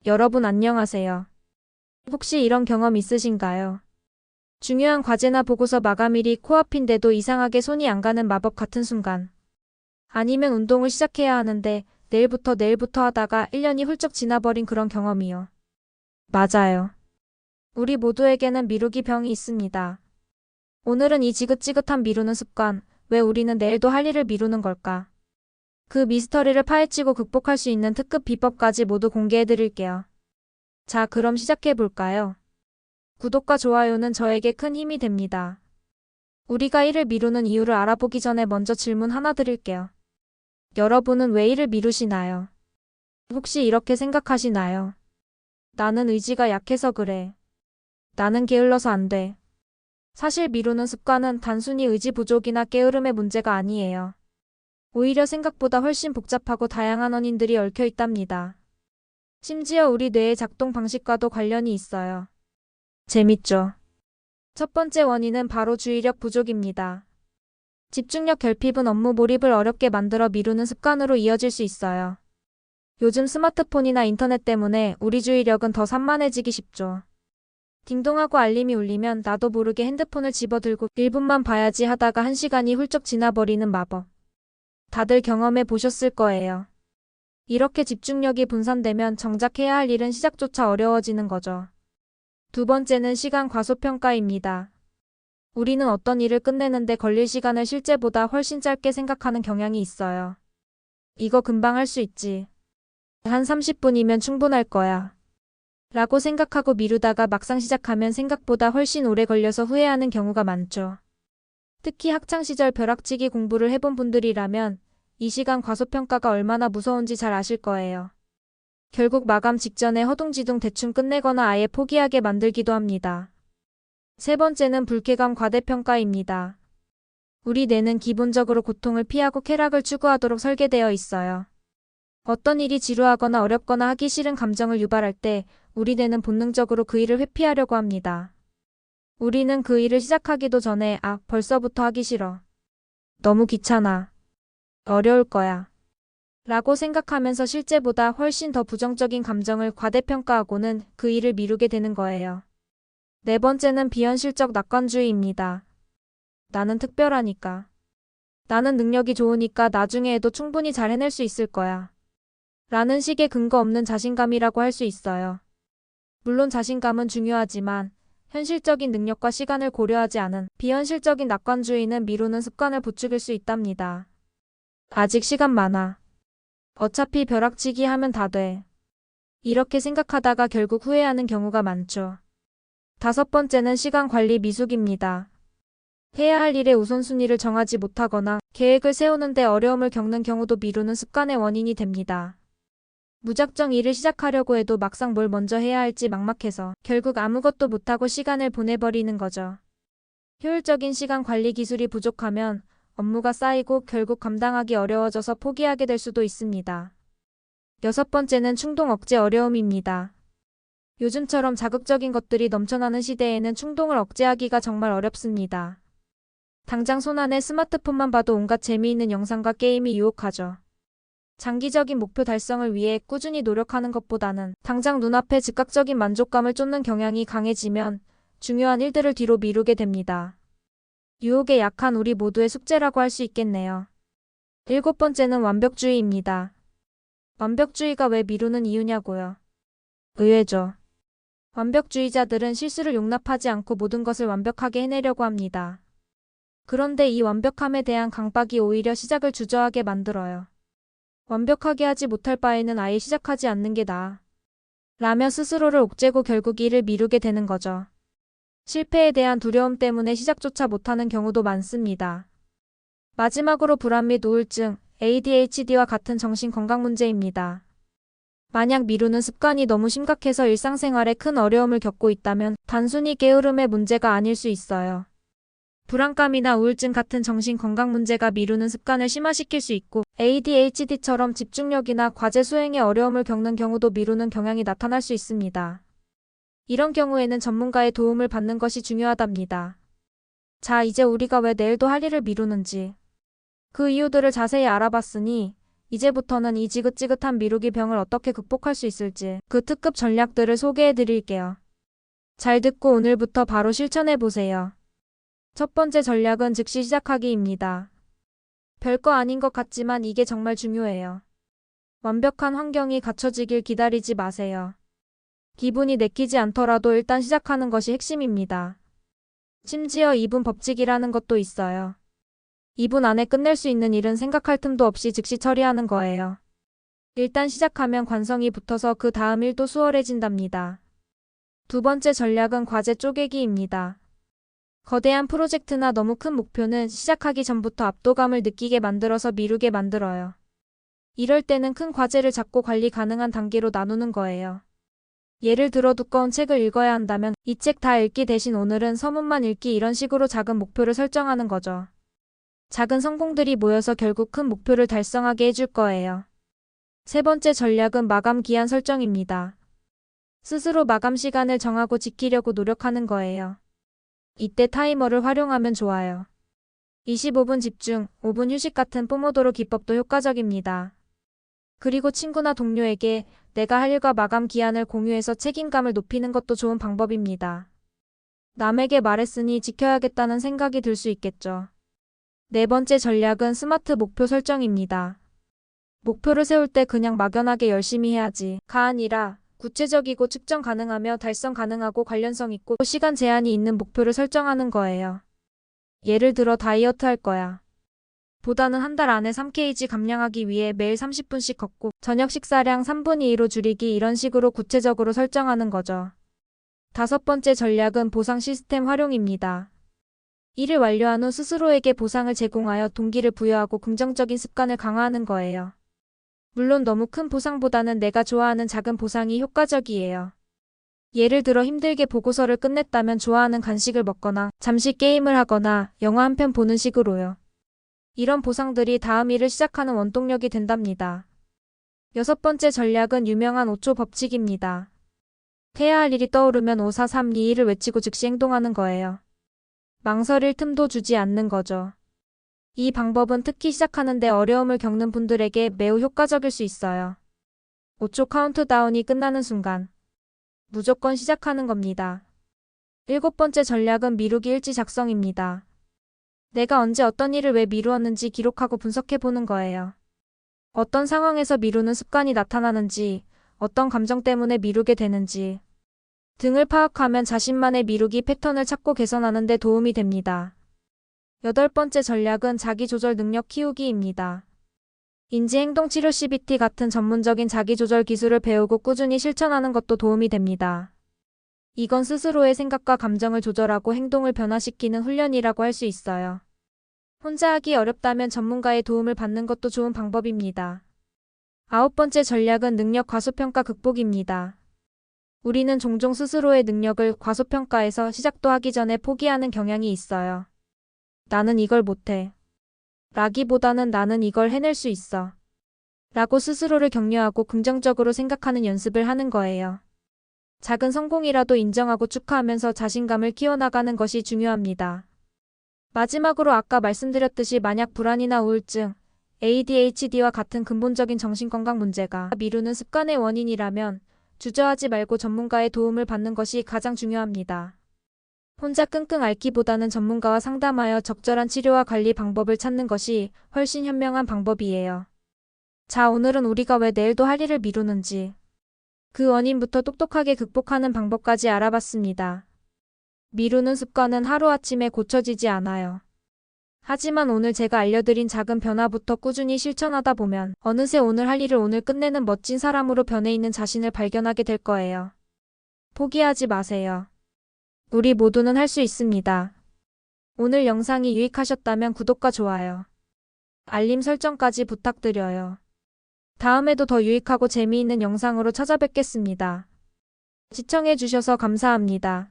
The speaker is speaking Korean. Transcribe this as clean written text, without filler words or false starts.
여러분 안녕하세요. 혹시 이런 경험 있으신가요? 중요한 과제나 보고서 마감일이 코앞인데도 이상하게 손이 안 가는 마법 같은 순간. 아니면 운동을 시작해야 하는데 내일부터 하다가 1년이 훌쩍 지나버린 그런 경험이요. 맞아요. 우리 모두에게는 미루기 병이 있습니다. 오늘은 이 지긋지긋한 미루는 습관, 왜 우리는 내일도 할 일을 미루는 걸까? 그 미스터리를 파헤치고 극복할 수 있는 특급 비법까지 모두 공개해드릴게요. 자, 그럼 시작해볼까요? 구독과 좋아요는 저에게 큰 힘이 됩니다. 우리가 일을 미루는 이유를 알아보기 전에 먼저 질문 하나 드릴게요. 여러분은 왜 일을 미루시나요? 혹시 이렇게 생각하시나요? 나는 의지가 약해서 그래. 나는 게을러서 안 돼. 사실 미루는 습관은 단순히 의지 부족이나 게으름의 문제가 아니에요. 오히려 생각보다 훨씬 복잡하고 다양한 원인들이 얽혀 있답니다. 심지어 우리 뇌의 작동 방식과도 관련이 있어요. 재밌죠? 첫 번째 원인은 바로 주의력 부족입니다. 집중력 결핍은 업무 몰입을 어렵게 만들어 미루는 습관으로 이어질 수 있어요. 요즘 스마트폰이나 인터넷 때문에 우리 주의력은 더 산만해지기 쉽죠. 딩동하고 알림이 울리면 나도 모르게 핸드폰을 집어들고 1분만 봐야지 하다가 1시간이 훌쩍 지나버리는 마법. 다들 경험해 보셨을 거예요. 이렇게 집중력이 분산되면 정작 해야 할 일은 시작조차 어려워지는 거죠. 두 번째는 시간 과소평가입니다. 우리는 어떤 일을 끝내는데 걸릴 시간을 실제보다 훨씬 짧게 생각하는 경향이 있어요. 이거 금방 할 수 있지. 한 30분이면 충분할 거야. 라고 생각하고 미루다가 막상 시작하면 생각보다 훨씬 오래 걸려서 후회하는 경우가 많죠. 특히 학창시절 벼락치기 공부를 해본 분들이라면 이 시간 과소평가가 얼마나 무서운지 잘 아실 거예요. 결국 마감 직전에 허둥지둥 대충 끝내거나 아예 포기하게 만들기도 합니다. 세 번째는 불쾌감 과대평가입니다. 우리 뇌는 기본적으로 고통을 피하고 쾌락을 추구하도록 설계되어 있어요. 어떤 일이 지루하거나 어렵거나 하기 싫은 감정을 유발할 때 우리 뇌는 본능적으로 그 일을 회피하려고 합니다. 우리는 그 일을 시작하기도 전에 벌써부터 하기 싫어. 너무 귀찮아. 어려울 거야. 라고 생각하면서 실제보다 훨씬 더 부정적인 감정을 과대평가하고는 그 일을 미루게 되는 거예요. 네 번째는 비현실적 낙관주의입니다. 나는 특별하니까. 나는 능력이 좋으니까 나중에 해도 충분히 잘 해낼 수 있을 거야. 라는 식의 근거 없는 자신감이라고 할 수 있어요. 물론 자신감은 중요하지만 현실적인 능력과 시간을 고려하지 않은 비현실적인 낙관주의는 미루는 습관을 부추길 수 있답니다. 아직 시간 많아. 어차피 벼락치기 하면 다 돼. 이렇게 생각하다가 결국 후회하는 경우가 많죠. 다섯 번째는 시간 관리 미숙입니다. 해야 할 일의 우선순위를 정하지 못하거나 계획을 세우는데 어려움을 겪는 경우도 미루는 습관의 원인이 됩니다. 무작정 일을 시작하려고 해도 막상 뭘 먼저 해야 할지 막막해서 결국 아무것도 못하고 시간을 보내버리는 거죠. 효율적인 시간 관리 기술이 부족하면 업무가 쌓이고 결국 감당하기 어려워져서 포기하게 될 수도 있습니다. 여섯 번째는 충동 억제 어려움입니다. 요즘처럼 자극적인 것들이 넘쳐나는 시대에는 충동을 억제하기가 정말 어렵습니다. 당장 손안에 스마트폰만 봐도 온갖 재미있는 영상과 게임이 유혹하죠. 장기적인 목표 달성을 위해 꾸준히 노력하는 것보다는 당장 눈앞에 즉각적인 만족감을 쫓는 경향이 강해지면 중요한 일들을 뒤로 미루게 됩니다. 유혹에 약한 우리 모두의 숙제라고 할 수 있겠네요. 일곱 번째는 완벽주의입니다. 완벽주의가 왜 미루는 이유냐고요? 의외죠. 완벽주의자들은 실수를 용납하지 않고 모든 것을 완벽하게 해내려고 합니다. 그런데 이 완벽함에 대한 강박이 오히려 시작을 주저하게 만들어요. 완벽하게 하지 못할 바에는 아예 시작하지 않는 게 나아. 라며 스스로를 옥죄고 결국 일을 미루게 되는 거죠. 실패에 대한 두려움 때문에 시작조차 못하는 경우도 많습니다. 마지막으로 불안 및 우울증, ADHD와 같은 정신건강 문제입니다. 만약 미루는 습관이 너무 심각해서 일상생활에 큰 어려움을 겪고 있다면 단순히 게으름의 문제가 아닐 수 있어요. 불안감이나 우울증 같은 정신건강 문제가 미루는 습관을 심화시킬 수 있고 ADHD처럼 집중력이나 과제 수행에 어려움을 겪는 경우도 미루는 경향이 나타날 수 있습니다. 이런 경우에는 전문가의 도움을 받는 것이 중요하답니다. 자, 이제 우리가 왜 내일도 할 일을 미루는지 그 이유들을 자세히 알아봤으니 이제부터는 이 지긋지긋한 미루기 병을 어떻게 극복할 수 있을지 그 특급 전략들을 소개해 드릴게요. 잘 듣고 오늘부터 바로 실천해 보세요. 첫 번째 전략은 즉시 시작하기입니다. 별거 아닌 것 같지만 이게 정말 중요해요. 완벽한 환경이 갖춰지길 기다리지 마세요. 기분이 내키지 않더라도 일단 시작하는 것이 핵심입니다. 심지어 2분 법칙이라는 것도 있어요. 2분 안에 끝낼 수 있는 일은 생각할 틈도 없이 즉시 처리하는 거예요. 일단 시작하면 관성이 붙어서 그 다음 일도 수월해진답니다. 두 번째 전략은 과제 쪼개기입니다. 거대한 프로젝트나 너무 큰 목표는 시작하기 전부터 압도감을 느끼게 만들어서 미루게 만들어요. 이럴 때는 큰 과제를 작고 관리 가능한 단계로 나누는 거예요. 예를 들어 두꺼운 책을 읽어야 한다면 이 책 다 읽기 대신 오늘은 서문만 읽기 이런 식으로 작은 목표를 설정하는 거죠. 작은 성공들이 모여서 결국 큰 목표를 달성하게 해줄 거예요. 세 번째 전략은 마감 기한 설정입니다. 스스로 마감 시간을 정하고 지키려고 노력하는 거예요. 이때 타이머를 활용하면 좋아요. 25분 집중, 5분 휴식 같은 포모도로 기법도 효과적입니다. 그리고 친구나 동료에게 내가 할 일과 마감 기한을 공유해서 책임감을 높이는 것도 좋은 방법입니다. 남에게 말했으니 지켜야겠다는 생각이 들 수 있겠죠. 네 번째 전략은 스마트 목표 설정입니다. 목표를 세울 때 그냥 막연하게 열심히 해야지가 아니라 구체적이고 측정 가능하며 달성 가능하고 관련성 있고 시간 제한이 있는 목표를 설정하는 거예요. 예를 들어 다이어트 할 거야. 보다는 한 달 안에 3kg 감량하기 위해 매일 30분씩 걷고 저녁 식사량 3분의 2로 줄이기 이런 식으로 구체적으로 설정하는 거죠. 다섯 번째 전략은 보상 시스템 활용입니다. 일을 완료한 후 스스로에게 보상을 제공하여 동기를 부여하고 긍정적인 습관을 강화하는 거예요. 물론 너무 큰 보상보다는 내가 좋아하는 작은 보상이 효과적이에요. 예를 들어 힘들게 보고서를 끝냈다면 좋아하는 간식을 먹거나 잠시 게임을 하거나 영화 한 편 보는 식으로요. 이런 보상들이 다음 일을 시작하는 원동력이 된답니다. 여섯 번째 전략은 유명한 5초 법칙입니다. 해야 할 일이 떠오르면 5, 4, 3, 2, 1을 외치고 즉시 행동하는 거예요. 망설일 틈도 주지 않는 거죠. 이 방법은 특히 시작하는데 어려움을 겪는 분들에게 매우 효과적일 수 있어요. 5초 카운트다운이 끝나는 순간 무조건 시작하는 겁니다. 일곱 번째 전략은 미루기 일지 작성입니다. 내가 언제 어떤 일을 왜 미루었는지 기록하고 분석해보는 거예요. 어떤 상황에서 미루는 습관이 나타나는지, 어떤 감정 때문에 미루게 되는지 등을 파악하면 자신만의 미루기 패턴을 찾고 개선하는 데 도움이 됩니다. 여덟 번째 전략은 자기조절 능력 키우기입니다. 인지행동치료 CBT 같은 전문적인 자기조절 기술을 배우고 꾸준히 실천하는 것도 도움이 됩니다. 이건 스스로의 생각과 감정을 조절하고 행동을 변화시키는 훈련이라고 할 수 있어요. 혼자 하기 어렵다면 전문가의 도움을 받는 것도 좋은 방법입니다. 아홉 번째 전략은 능력 과소평가 극복입니다. 우리는 종종 스스로의 능력을 과소평가해서 시작도 하기 전에 포기하는 경향이 있어요. 나는 이걸 못해. 라기보다는 나는 이걸 해낼 수 있어. 라고 스스로를 격려하고 긍정적으로 생각하는 연습을 하는 거예요. 작은 성공이라도 인정하고 축하하면서 자신감을 키워나가는 것이 중요합니다. 마지막으로 아까 말씀드렸듯이 만약 불안이나 우울증, ADHD와 같은 근본적인 정신건강 문제가 미루는 습관의 원인이라면 주저하지 말고 전문가의 도움을 받는 것이 가장 중요합니다. 혼자 끙끙 앓기보다는 전문가와 상담하여 적절한 치료와 관리 방법을 찾는 것이 훨씬 현명한 방법이에요. 자, 오늘은 우리가 왜 내일도 할 일을 미루는지, 그 원인부터 똑똑하게 극복하는 방법까지 알아봤습니다. 미루는 습관은 하루아침에 고쳐지지 않아요. 하지만 오늘 제가 알려드린 작은 변화부터 꾸준히 실천하다 보면 어느새 오늘 할 일을 오늘 끝내는 멋진 사람으로 변해 있는 자신을 발견하게 될 거예요. 포기하지 마세요. 우리 모두는 할 수 있습니다. 오늘 영상이 유익하셨다면 구독과 좋아요, 알림 설정까지 부탁드려요. 다음에도 더 유익하고 재미있는 영상으로 찾아뵙겠습니다. 시청해주셔서 감사합니다.